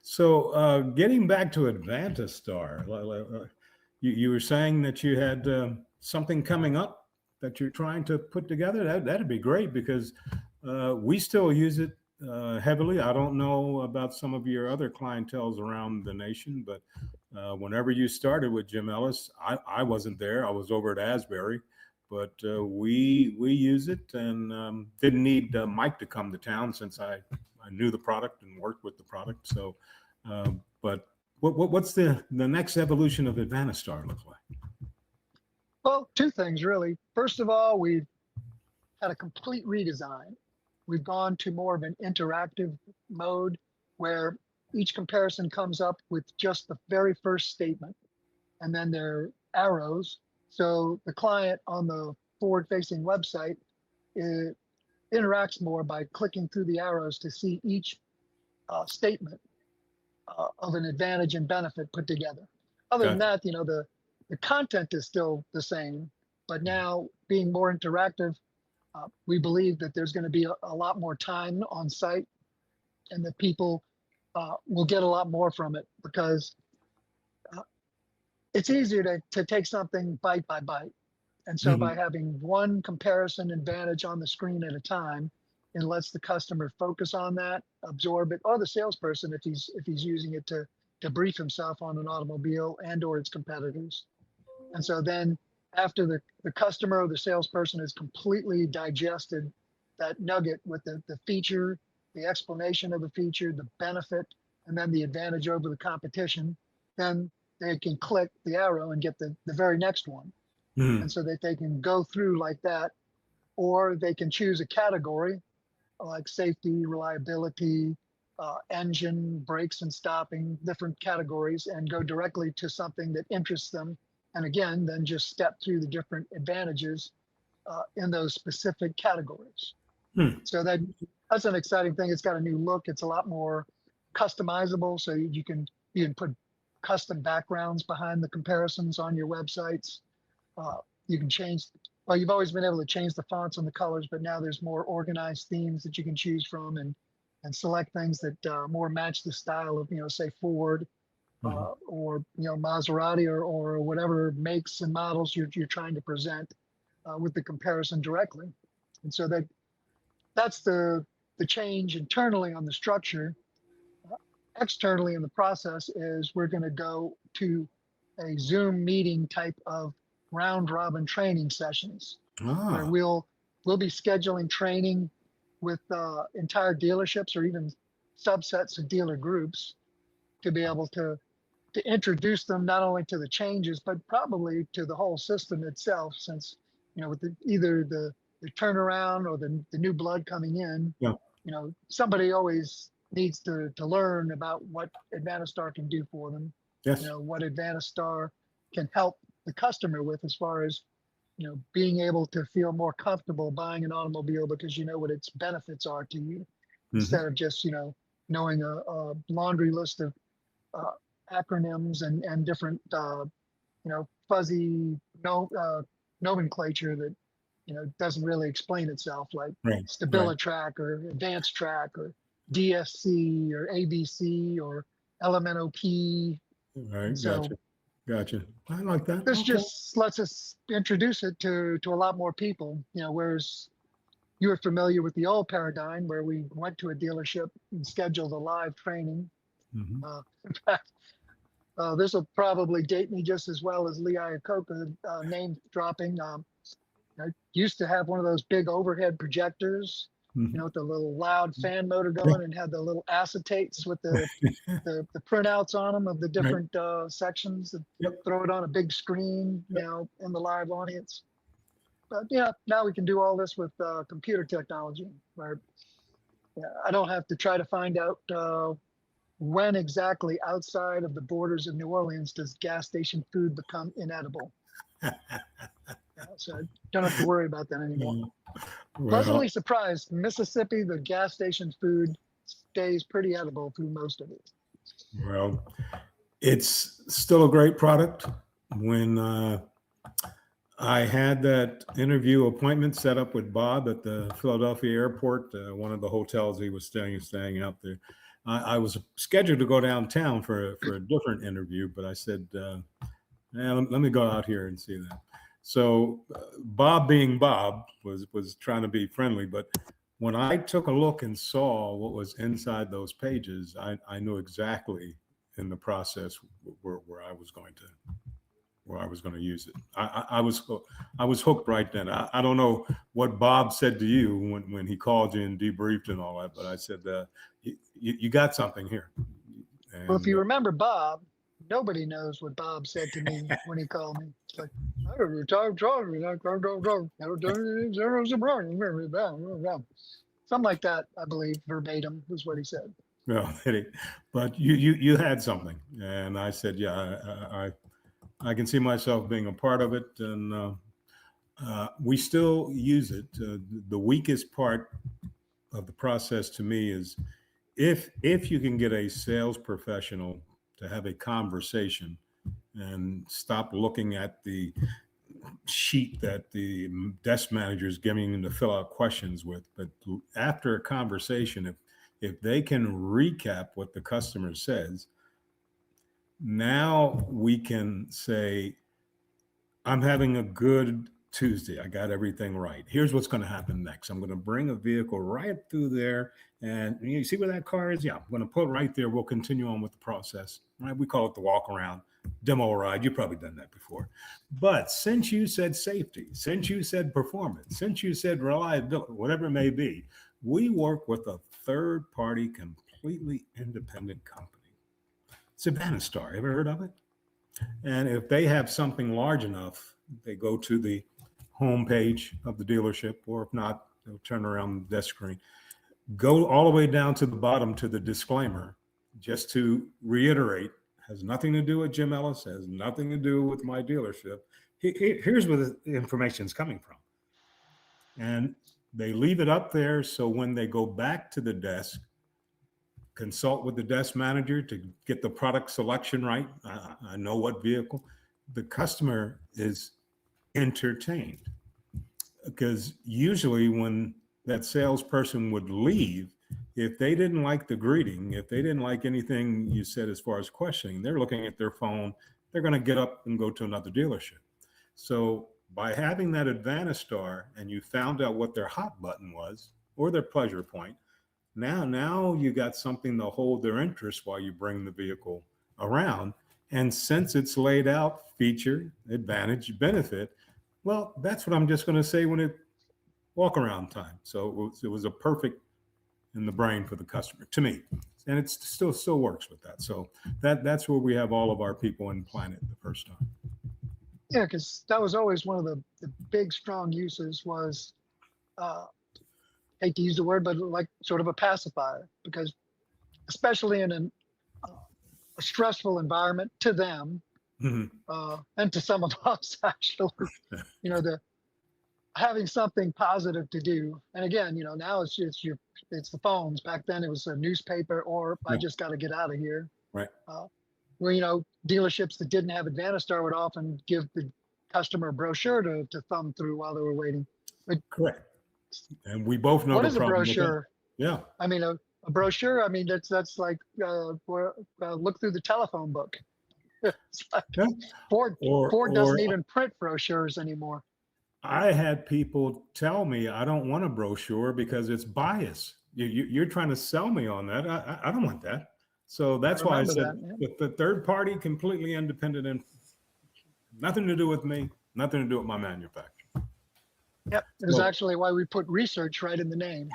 So getting back to Advanta-STAR, you were saying that you had something coming up that you're trying to put together. That'd be great because we still use it heavily. I don't know about some of your other clientels around the nation, but whenever you started with Jim Ellis, I wasn't there. I was over at Asbury, but we use it and didn't need Mike to come to town since I knew the product and worked with the product. So, but what's the next evolution of Advanta-STAR look like? Well, two things really. First of all, we've had a complete redesign. We've gone to more of an interactive mode where each comparison comes up with just the very first statement, and then there are arrows. So the client on the forward-facing website interacts more by clicking through the arrows to see each statement of an advantage and benefit put together. Other than that, the content is still the same, but now being more interactive, we believe that there's going to be a lot more time on site and that people will get a lot more from it because it's easier to take something bite by bite. And so by having one comparison advantage on the screen at a time, it lets the customer focus on that, absorb it, or the salesperson if he's using it to brief himself on an automobile and or its competitors. And so then after the customer or the salesperson has completely digested that nugget with the feature, the explanation of the feature, the benefit, and then the advantage over the competition, then they can click the arrow and get the very next one. And so that they can go through like that, or they can choose a category like safety, reliability, engine, brakes and stopping, different categories, and go directly to something that interests them. And again, then just step through the different advantages in those specific categories. So that's an exciting thing. It's got a new look. It's a lot more customizable. So you can put custom backgrounds behind the comparisons on your websites. You can change, well, you've always been able to change the fonts and the colors, but now there's more organized themes that you can choose from and select things that more match the style of, say Ford or, Maserati or whatever makes and models you're trying to present with the comparison directly. And so that's the change internally on the structure. Externally in the process is we're going to go to a Zoom meeting type of round robin training sessions where we'll be scheduling training with entire dealerships or even subsets of dealer groups to be able to introduce them not only to the changes but probably to the whole system itself, since with either the turnaround or the new blood coming in, somebody always needs to learn about what Advanta-STAR can do for them. What Advanta-STAR can help the customer with as far as being able to feel more comfortable buying an automobile because you know what its benefits are to you, instead of just knowing a laundry list of acronyms and different fuzzy nomenclature that doesn't really explain itself, like StabiliTrak or Advanced Track or DSC or ABC or LMNOP. Right. So, Gotcha. I like that. This just lets us introduce it to a lot more people, whereas you were familiar with the old paradigm where we went to a dealership and scheduled a live training. In fact, this will probably date me just as well as Lee Iacocca name dropping. I used to have one of those big overhead projectors, with the little loud fan motor going, and had the little acetates with the printouts on them of the different sections, and throw it on a big screen, in the live audience. But now we can do all this with computer technology, where I don't have to try to find out when exactly outside of the borders of New Orleans does gas station food become inedible. So I don't have to worry about that anymore. Pleasantly surprised, Mississippi, the gas station food stays pretty edible through most of it. Well, it's still a great product. When I had that interview appointment set up with Bob at the Philadelphia airport, one of the hotels he was staying out there, I was scheduled to go downtown for a different interview, but I said, let me go out here and see that. So Bob, being Bob, was trying to be friendly, but when I took a look and saw what was inside those pages, I knew exactly in the process where I was going to use it. I was hooked right then. I don't know what Bob said to you when he called you and debriefed and all that, but I said, you got something here. And, Well, if you remember Bob, nobody knows what Bob said to me when he called me. It's like, I don't know, something like that, I believe, verbatim was what he said. well, but you had something, and I said, yeah, I can see myself being a part of it, and we still use it. The weakest part of the process to me is if you can get a sales professional to have a conversation and stop looking at the sheet that the desk manager is giving them to fill out questions with, but after a conversation, if they can recap what the customer says, now we can say, I'm having a good Tuesday. I got everything right. Here's what's going to happen next. I'm going to bring a vehicle right through there. And you see where that car is? Yeah, I'm going to put it right there. We'll continue on with the process. Right? We call it the walk around demo ride. You've probably done that before. But since you said safety, since you said performance, since you said reliability, whatever it may be, we work with a third party, completely independent company. It's Advanta-STAR. Ever heard of it? And if they have something large enough, they go to the home page of the dealership, or if not, they'll turn around the desk screen, go all the way down to the bottom to the disclaimer, just to reiterate, has nothing to do with Jim Ellis, has nothing to do with my dealership. Here's where the information is coming from. And they leave it up there so when they go back to the desk, consult with the desk manager to get the product selection right. I know what vehicle. The customer is entertained, because usually when that salesperson would leave, if they didn't like the greeting, if they didn't like anything you said as far as questioning, they're looking at their phone, they're going to get up and go to another dealership. So by having that Advanta-STAR and you found out what their hot button was or their pleasure point, now you got something to hold their interest while you bring the vehicle around. And since it's laid out, feature, advantage, benefit, well, that's what I'm just going to say when it walk around time. So it was a perfect in the brain for the customer, to me. And it still works with that. So that's where we have all of our people in Planet the first time. Yeah, because that was always one of the big, strong uses was, hate to use the word, but like sort of a pacifier, because especially in a stressful environment to them, and to some of us, actually, the having something positive to do. And again, now it's the phones. Back then it was a newspaper, or I just got to get out of here. Right. Where, dealerships that didn't have Advanta-STAR would often give the customer a brochure to thumb through while they were waiting. But correct. And we both know what the is a problem brochure? Yeah. I mean, a brochure, I mean, that's like, look through the telephone book. It's like, Yeah. Ford doesn't even print brochures anymore. I had people tell me I don't want a brochure because it's bias. You're trying to sell me on that. I don't want that. So that's why I said with the third party, completely independent, and nothing to do with me, nothing to do with my manufacturer. Yep. It was actually why we put research right in the name.